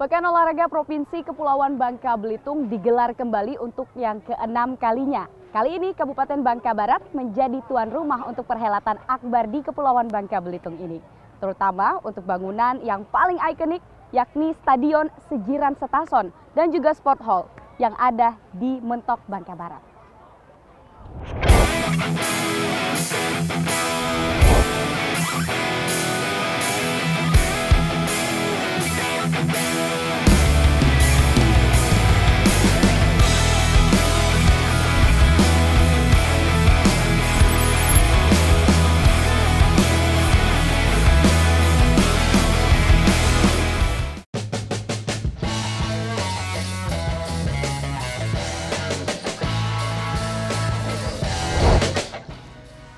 Pekan Olahraga Provinsi Kepulauan Bangka Belitung digelar kembali untuk yang ke-6 kalinya. Kali ini Kabupaten Bangka Barat menjadi tuan rumah untuk perhelatan akbar di Kepulauan Bangka Belitung ini. Terutama untuk bangunan yang paling ikonik yakni Stadion Sejiram Setason dan juga Sport Hall yang ada di Mentok Bangka Barat.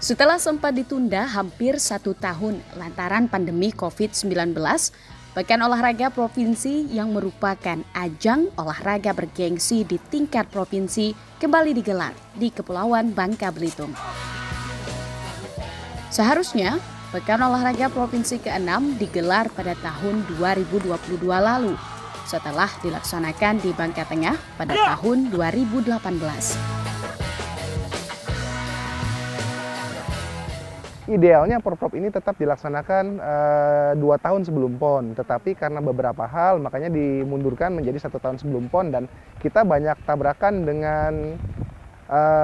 Setelah sempat ditunda hampir 1 tahun lantaran pandemi COVID-19, Pekan Olahraga Provinsi yang merupakan ajang olahraga bergengsi di tingkat provinsi kembali digelar di Kepulauan Bangka Belitung. Seharusnya, Pekan Olahraga Provinsi ke-6 digelar pada tahun 2022 lalu, setelah dilaksanakan di Bangka Tengah pada tahun 2018. Idealnya Porprov ini tetap dilaksanakan 2 tahun sebelum PON, tetapi karena beberapa hal makanya dimundurkan menjadi 1 tahun sebelum PON, dan kita banyak tabrakan dengan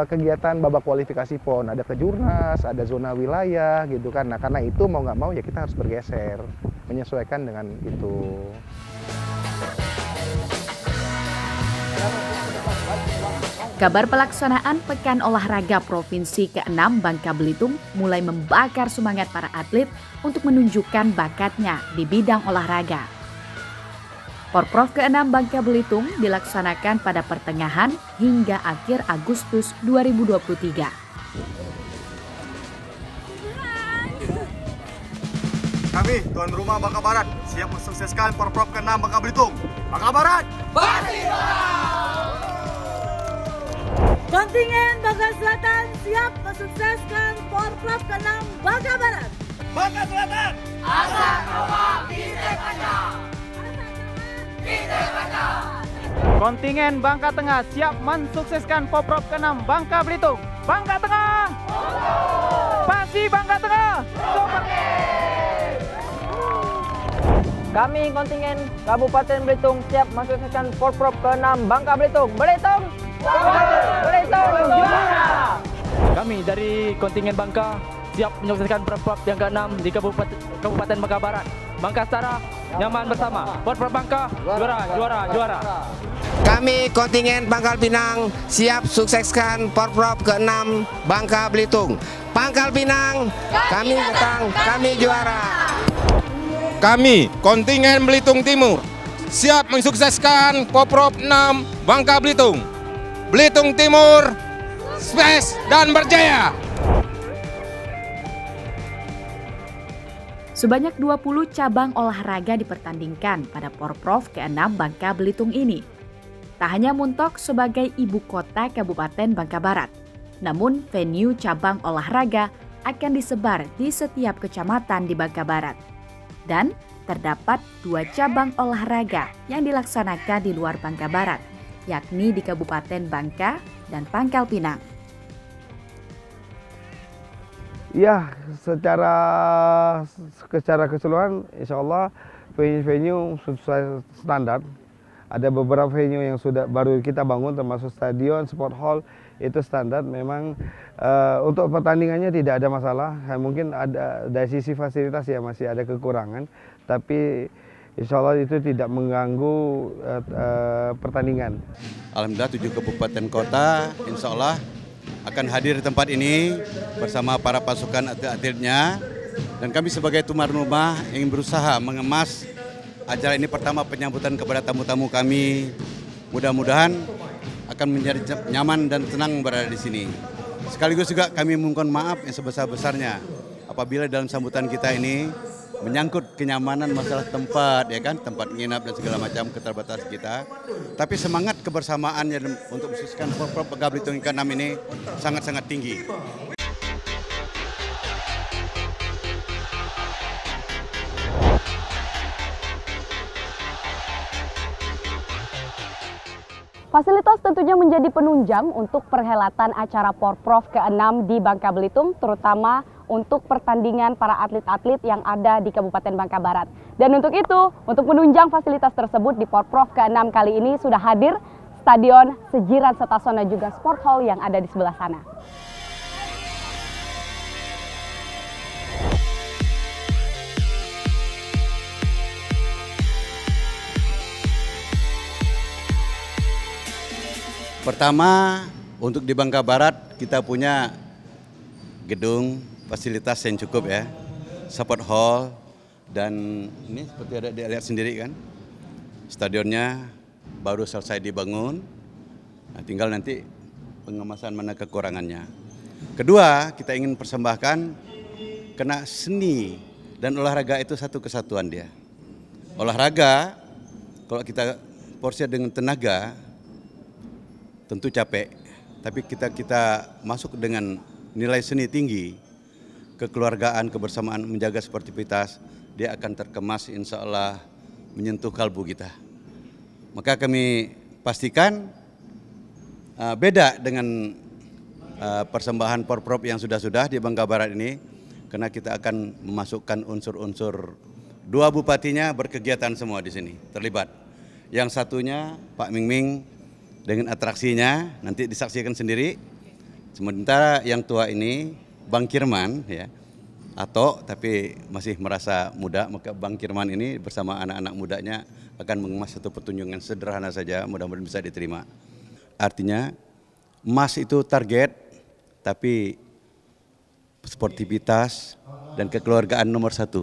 kegiatan babak kualifikasi PON. Ada kejurnas, ada zona wilayah gitu kan. Nah karena itu mau nggak mau ya kita harus bergeser, menyesuaikan dengan itu. Kabar pelaksanaan Pekan Olahraga Provinsi ke-6 Bangka Belitung mulai membakar semangat para atlet untuk menunjukkan bakatnya di bidang olahraga. Porprov ke-6 Bangka Belitung dilaksanakan pada pertengahan hingga akhir Agustus 2023. Kami, tuan rumah Bangka Barat, siap mensukseskan Porprov ke-6 Bangka Belitung. Bangka Barat, Kontingen Bangka Selatan siap mensukseskan Porprov ke-6 Bangka Barat. Bangka Selatan, Asal Kawah Kita Kaca. Kontingen Bangka Tengah siap mensukseskan Porprov ke-6 Bangka Belitung. Bangka Tengah, pasti Bangka Tengah. Kami kontingen Kabupaten Belitung siap mensukseskan Porprov ke-6 Bangka Belitung. Belitung juara! Kami dari kontingen Bangka siap menyukseskan Porprov yang ke-6 di Kabupaten Bangka Barat. Bangka setara, nyaman bersama. Porprov Bangka, juara. Kami kontingen Pangkal Pinang siap sukseskan Porprov ke-6 Bangka Belitung. Pangkal Pinang, kami datang, kami juara. Kami kontingen Belitung Timur siap mensukseskan Porprov 6 Bangka Belitung. Belitung Timur, sukses dan berjaya. Sebanyak 20 cabang olahraga dipertandingkan pada Porprov ke-6 Bangka Belitung ini. Tak hanya Muntok sebagai ibu kota Kabupaten Bangka Barat, namun venue cabang olahraga akan disebar di setiap kecamatan di Bangka Barat. Dan terdapat 2 cabang olahraga yang dilaksanakan di luar Bangka Barat, yakni di Kabupaten Bangka dan Pangkal Pinang. Ya, secara keseluruhan insya Allah venue sesuai standar. Ada beberapa venue yang sudah baru kita bangun termasuk stadion, sport hall, itu standar. Memang untuk pertandingannya tidak ada masalah. Mungkin ada dari sisi fasilitas ya masih ada kekurangan, tapi insya Allah itu tidak mengganggu pertandingan. Alhamdulillah 7 kabupaten kota insya Allah akan hadir di tempat ini bersama para pasukan atlet-atletnya. Dan kami sebagai tuan rumah ingin berusaha mengemas acara ini pertama penyambutan kepada tamu-tamu kami. Mudah-mudahan akan menjadi nyaman dan tenang berada di sini. Sekaligus juga kami memohon maaf yang sebesar-besarnya apabila dalam sambutan kita ini menyangkut kenyamanan masalah tempat, ya kan, tempat nginap dan segala macam keterbatasan kita. Tapi semangat kebersamaannya untuk mensukseskan Porprov Bangka Belitung ke-6 ini sangat-sangat tinggi. Fasilitas tentunya menjadi penunjang untuk perhelatan acara Porprov ke-6 di Bangka Belitung, terutama untuk pertandingan para atlet-atlet yang ada di Kabupaten Bangka Barat. Dan untuk itu, untuk menunjang fasilitas tersebut di Porprov ke-6 kali ini sudah hadir Stadion Sejiran Setasson dan juga Sport Hall yang ada di sebelah sana. Pertama, untuk di Bangka Barat kita punya gedung fasilitas yang cukup ya, support hall, dan ini seperti ada dilihat sendiri kan, stadionnya baru selesai dibangun, nah, tinggal nanti pengemasan mana kekurangannya. Kedua, kita ingin persembahkan karena seni dan olahraga itu satu kesatuan dia. Olahraga, kalau kita porsi dengan tenaga, tentu capek, tapi kita masuk dengan nilai seni tinggi, kekeluargaan, kebersamaan, menjaga sportivitas, dia akan terkemas insya Allah menyentuh kalbu kita. Maka kami pastikan beda dengan persembahan Porprov yang sudah-sudah di Bangka Barat ini, karena kita akan memasukkan unsur-unsur, dua bupatinya berkegiatan semua di sini, terlibat. Yang satunya Pak Mingming dengan atraksinya nanti disaksikan sendiri. Sementara yang tua ini Bang Kirman ya, tapi masih merasa muda, maka Bang Kirman ini bersama anak-anak mudanya akan mengemas satu pertunjukan sederhana saja, mudah-mudahan bisa diterima. Artinya emas itu target, tapi sportivitas dan kekeluargaan nomor satu.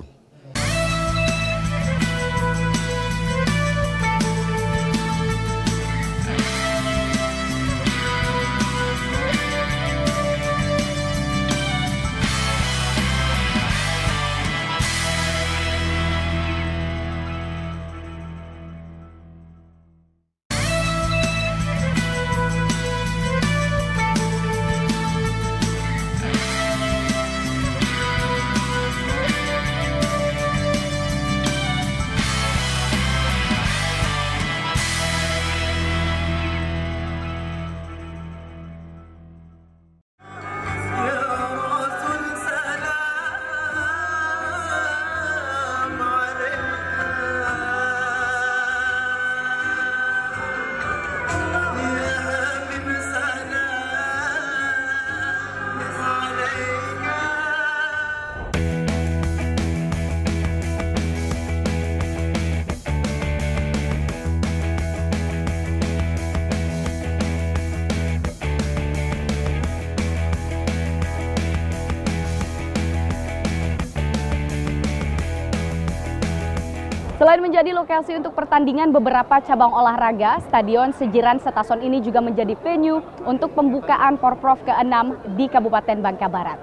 Selain menjadi lokasi untuk pertandingan beberapa cabang olahraga, Stadion Sejiran Setasson ini juga menjadi venue untuk pembukaan Porprov ke-6 di Kabupaten Bangka Barat.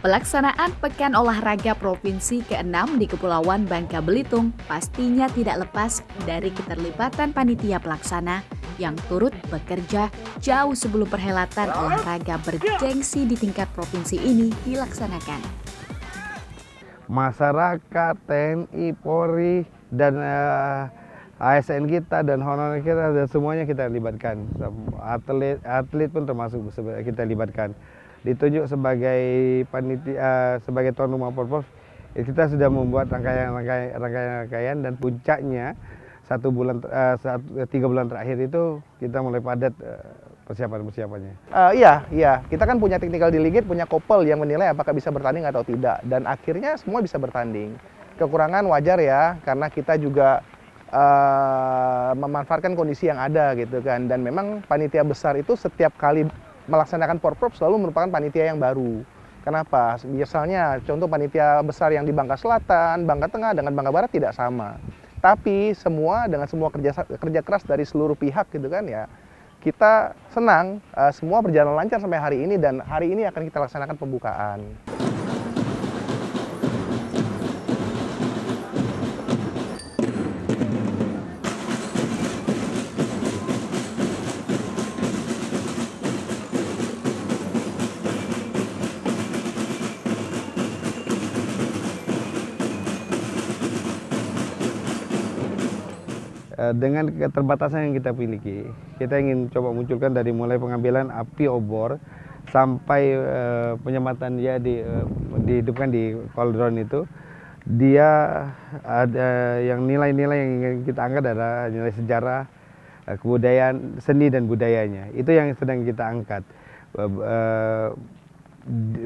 Pelaksanaan Pekan Olahraga Provinsi ke-6 di Kepulauan Bangka Belitung pastinya tidak lepas dari keterlibatan panitia pelaksana yang turut bekerja jauh sebelum perhelatan olahraga bergengsi di tingkat provinsi ini dilaksanakan. Masyarakat, TNI, Polri, dan ASN kita dan honorer kita dan semuanya kita libatkan. Atlet pun termasuk kita libatkan. Ditunjuk sebagai panitia, sebagai tuan rumah Porprov, kita sudah membuat rangkaian dan puncaknya 3 bulan terakhir itu kita mulai padat persiapannya. Iya, kita kan punya technical delegate, punya kopel yang menilai apakah bisa bertanding atau tidak, dan akhirnya semua bisa bertanding. Kekurangan wajar ya, karena kita juga memanfaatkan kondisi yang ada gitu kan, dan memang panitia besar itu setiap kali melaksanakan Porprov selalu merupakan panitia yang baru. Kenapa? Misalnya contoh panitia besar yang di Bangka Selatan, Bangka Tengah dengan Bangka Barat tidak sama. Tapi semua dengan semua kerja keras dari seluruh pihak gitu kan ya, kita senang semua berjalan lancar sampai hari ini, dan hari ini akan kita laksanakan pembukaan. dengan keterbatasan yang kita miliki, kita ingin coba munculkan dari mulai pengambilan api obor sampai penyematan dia dihidupkan di kaldron itu. Dia ada yang nilai-nilai yang ingin kita angkat adalah nilai sejarah, kebudayaan, seni dan budayanya. Itu yang sedang kita angkat.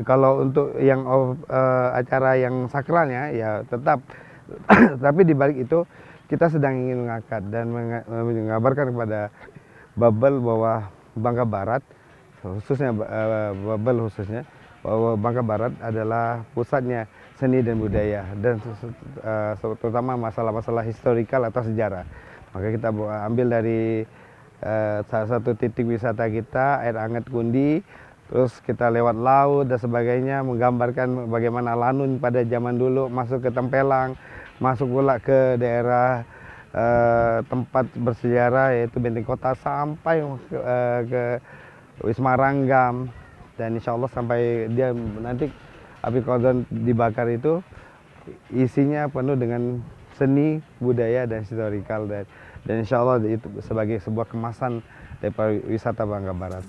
Kalau untuk yang acara yang sakralnya ya tetap, tapi di balik itu kita sedang ingin mengangkat dan mengabarkan kepada Babel bahwa Bangka Barat, khususnya Babel khususnya, bahwa Bangka Barat adalah pusatnya seni dan budaya dan terutama masalah-masalah historikal atau sejarah. Maka kita ambil dari salah satu titik wisata kita, air hangat Kundi, terus kita lewat laut dan sebagainya, menggambarkan bagaimana Lanun pada zaman dulu masuk ke Tempelang, masuk pula ke daerah tempat bersejarah yaitu Benteng Kota sampai ke Wisma Ranggam, dan insya Allah sampai dia nanti api kaldron dibakar itu isinya penuh dengan seni, budaya dan historikal, dan insya Allah itu sebagai sebuah kemasan dari wisata Bangka Barat.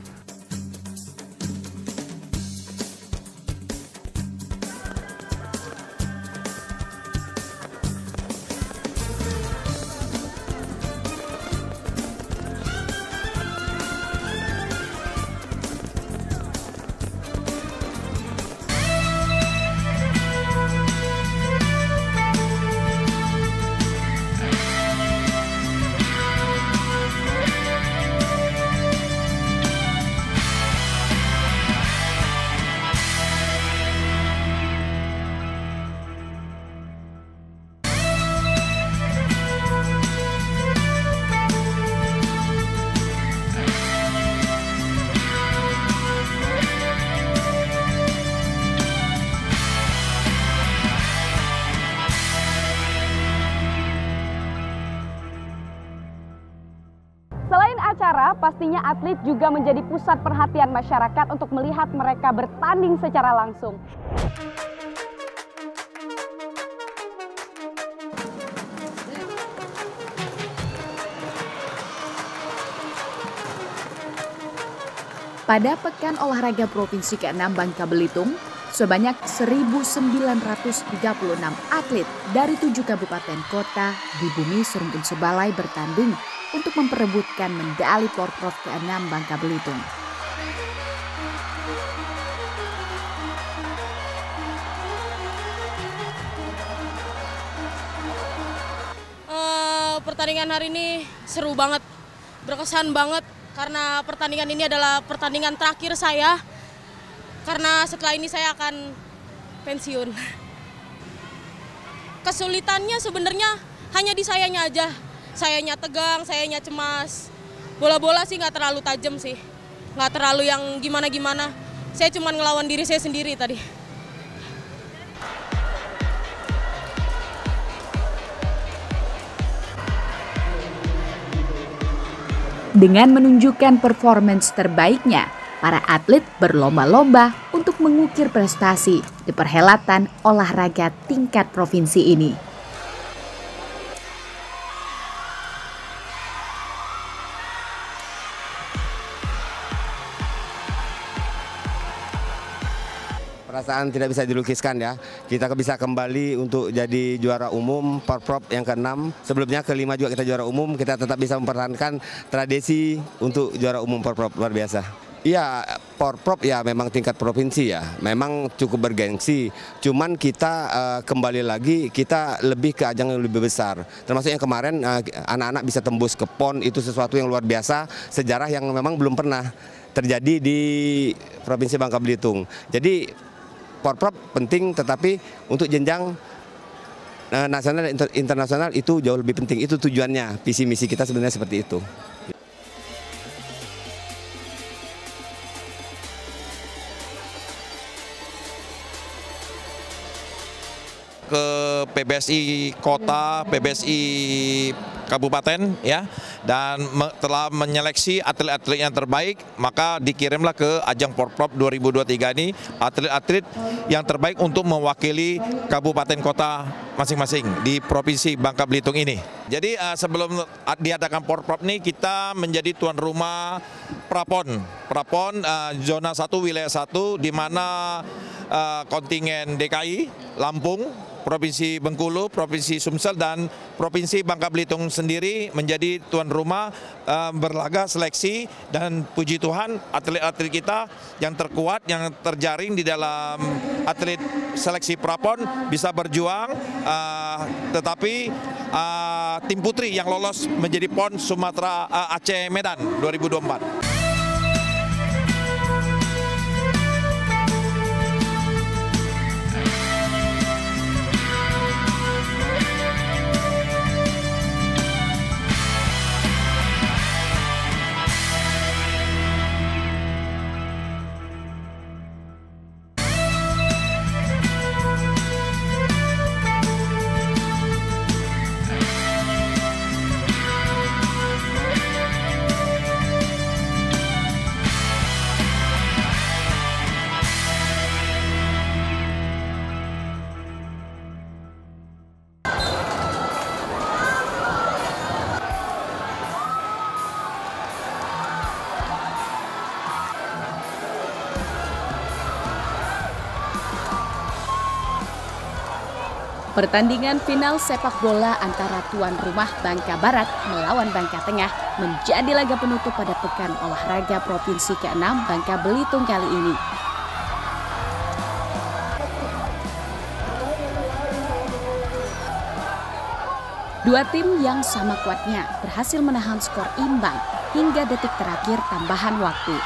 Selain acara, pastinya atlet juga menjadi pusat perhatian masyarakat untuk melihat mereka bertanding secara langsung. Pada Pekan Olahraga Provinsi ke-6 Bangka Belitung, sebanyak 1.936 atlet dari 7 kabupaten kota di bumi serumpun Sebalai bertanding untuk memperebutkan medali Porprov ke-6 Bangka Belitung. Pertandingan hari ini seru banget, berkesan banget. Karena pertandingan ini adalah pertandingan terakhir saya, karena setelah ini saya akan pensiun. Kesulitannya sebenarnya hanya di sayanya aja. Sayanya tegang, sayanya cemas. Bola-bola sih nggak terlalu tajam sih. Nggak terlalu yang gimana-gimana. Saya cuma ngelawan diri saya sendiri tadi. Dengan menunjukkan performance terbaiknya, para atlet berlomba-lomba untuk mengukir prestasi di perhelatan olahraga tingkat provinsi ini. Perasaan tidak bisa dilukiskan ya. Kita bisa kembali untuk jadi juara umum Porprov yang ke-6. Sebelumnya ke-5 juga kita juara umum. Kita tetap bisa mempertahankan tradisi untuk juara umum Porprov, luar biasa. Iya, Porprov ya memang tingkat provinsi ya. Memang cukup bergengsi. Cuman kita kembali lagi kita lebih ke ajang yang lebih besar. Termasuk yang kemarin anak-anak bisa tembus ke PON, itu sesuatu yang luar biasa, sejarah yang memang belum pernah terjadi di Provinsi Bangka Belitung. Jadi Porprov penting, tetapi untuk jenjang nasional dan internasional itu jauh lebih penting. Itu tujuannya, visi misi kita sebenarnya seperti itu. Ke PBSI Kota, PBSI Kabupaten ya, dan telah menyeleksi atlet-atlet yang terbaik, maka dikirimlah ke ajang Porprov 2023 ini atlet-atlet yang terbaik untuk mewakili kabupaten kota masing-masing di Provinsi Bangka Belitung ini. Jadi sebelum diadakan Porprov ini kita menjadi tuan rumah Prapon zona 1 wilayah 1 di mana kontingen DKI, Lampung, Provinsi Bengkulu, Provinsi Sumsel, dan Provinsi Bangka Belitung sendiri menjadi tuan rumah berlaga seleksi, dan puji Tuhan atlet-atlet kita yang terkuat, yang terjaring di dalam atlet seleksi Prapon bisa berjuang, tetapi tim putri yang lolos menjadi PON Sumatera Aceh Medan 2024. Pertandingan final sepak bola antara tuan rumah Bangka Barat melawan Bangka Tengah menjadi laga penutup pada Pekan Olahraga Provinsi ke-6 Bangka Belitung kali ini. Dua tim yang sama kuatnya berhasil menahan skor imbang hingga detik terakhir tambahan waktu.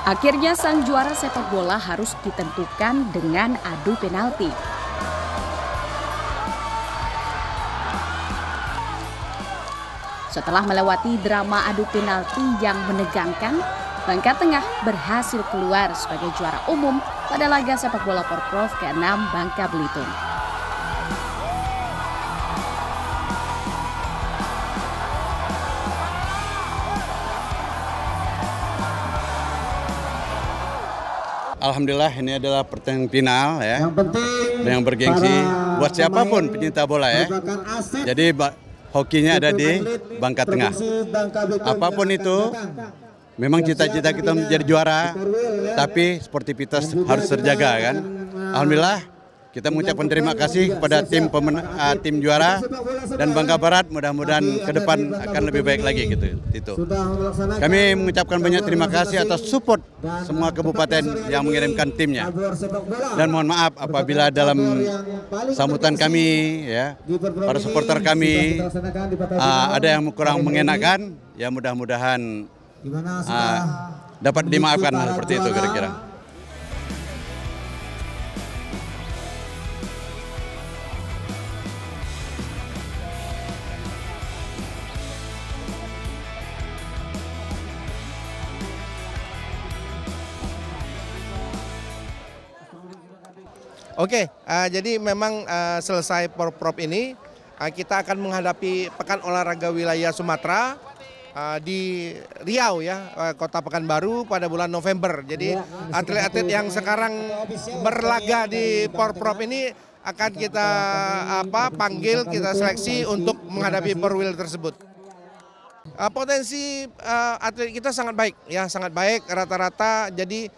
Akhirnya sang juara sepak bola harus ditentukan dengan adu penalti. Setelah melewati drama adu penalti yang menegangkan, Bangka Tengah berhasil keluar sebagai juara umum pada laga sepak bola Porprov ke-6 Bangka Belitung. Alhamdulillah ini adalah pertandingan final ya, yang bergengsi buat siapapun pecinta bola ya. Jadi hokinya ada di Bangka Tengah. Apapun itu, memang cita-cita kita menjadi juara, tapi sportivitas harus terjaga kan. Alhamdulillah kita mengucapkan terima kasih kepada tim juara dan Bangka Barat, mudah-mudahan ke depan akan lebih baik lagi gitu. Itu. Kami mengucapkan banyak terima kasih atas support semua kabupaten yang mengirimkan timnya. Dan mohon maaf apabila dalam sambutan kami ya, para supporter kami ada yang kurang mengenakan, ya mudah-mudahan dapat dimaafkan hal seperti itu kira-kira. Oke, jadi memang selesai Porprov ini, kita akan menghadapi Pekan Olahraga Wilayah Sumatera di Riau ya, Kota Pekanbaru pada bulan November. Jadi atlet-atlet yang sekarang berlaga di Porprov ini akan kita panggil, kita seleksi untuk menghadapi Porwil tersebut. Potensi atlet kita sangat baik ya, sangat baik rata-rata. Jadi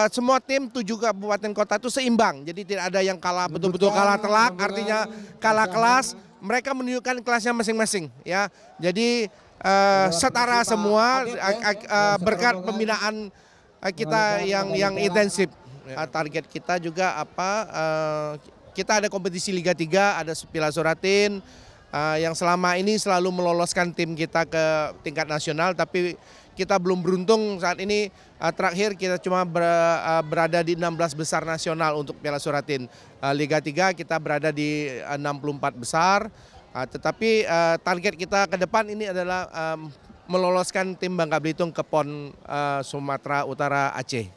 semua tim 7 kabupaten kota itu seimbang, jadi tidak ada yang kalah betul-betul kalah telak, artinya kalah kelas. Mereka menunjukkan kelasnya masing-masing ya. Jadi setara semua berkat pembinaan kita yang intensif. Target kita juga kita ada kompetisi Liga 3, ada Piala Suratin yang selama ini selalu meloloskan tim kita ke tingkat nasional, tapi kita belum beruntung saat ini. Terakhir kita cuma berada di 16 besar nasional untuk Piala Suratin. Liga 3 kita berada di 64 besar. Tetapi target kita ke depan ini adalah meloloskan tim Bangka Belitung ke PON Sumatera Utara Aceh.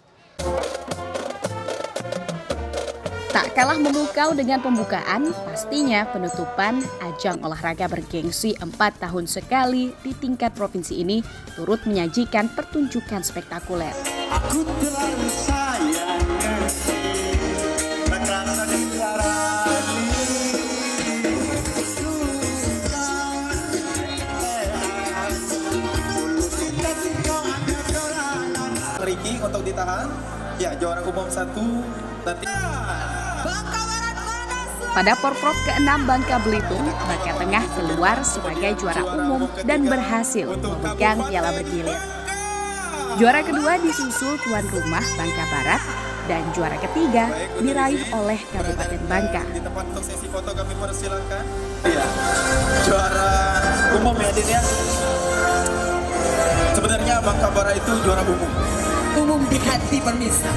Tak kalah memukau dengan pembukaan, pastinya penutupan ajang olahraga bergengsi 4 tahun sekali di tingkat provinsi ini turut menyajikan pertunjukan spektakuler. Aku terlalu sayang Ricky untuk ditahan. Ya, juara umum 1 nanti. Pada Porprov ke-6 Bangka Belitung, Bangka Tengah keluar sebagai juara umum dan berhasil memegang piala bergilir. Juara kedua disusul tuan rumah Bangka Barat dan juara ketiga diraih oleh Kabupaten Bangka. Di tempat untuk sesi foto kami persilakan. Iya, juara umum ya Din ya. Sebenarnya Bangka Barat itu juara umum. Umum di hati pemirsa.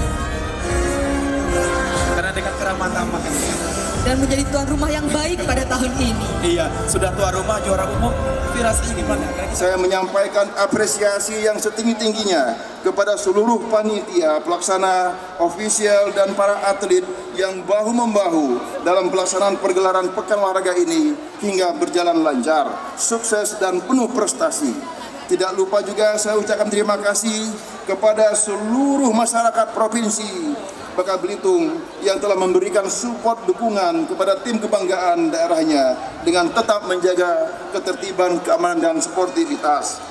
Karena dengan keramatan makanya. Dan menjadi tuan rumah yang baik pada tahun ini. Iya, sudah tuan rumah juara umum, firasatnya gimana? Saya menyampaikan apresiasi yang setinggi-tingginya kepada seluruh panitia, pelaksana, ofisial, dan para atlet yang bahu-membahu dalam pelaksanaan pergelaran Pekan Olahraga ini hingga berjalan lancar, sukses, dan penuh prestasi. Tidak lupa juga saya ucapkan terima kasih kepada seluruh masyarakat Provinsi Bangka Belitung yang telah memberikan support dukungan kepada tim kebanggaan daerahnya dengan tetap menjaga ketertiban, keamanan, dan sportivitas.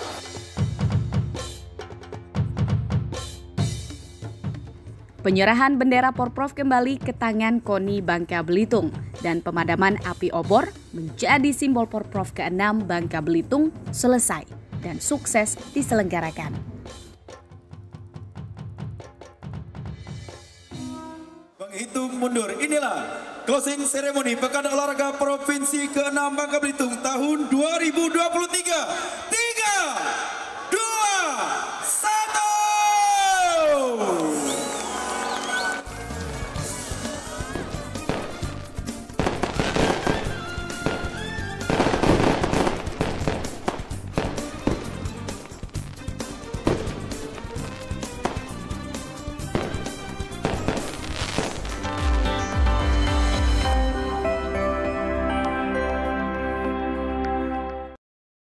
Penyerahan bendera Porprov kembali ke tangan KONI Bangka Belitung dan pemadaman api obor menjadi simbol Porprov ke-6 Bangka Belitung selesai dan sukses diselenggarakan. Hitung mundur, inilah closing ceremony Pekan Olahraga Provinsi ke-6 Bangka Belitung tahun 2023.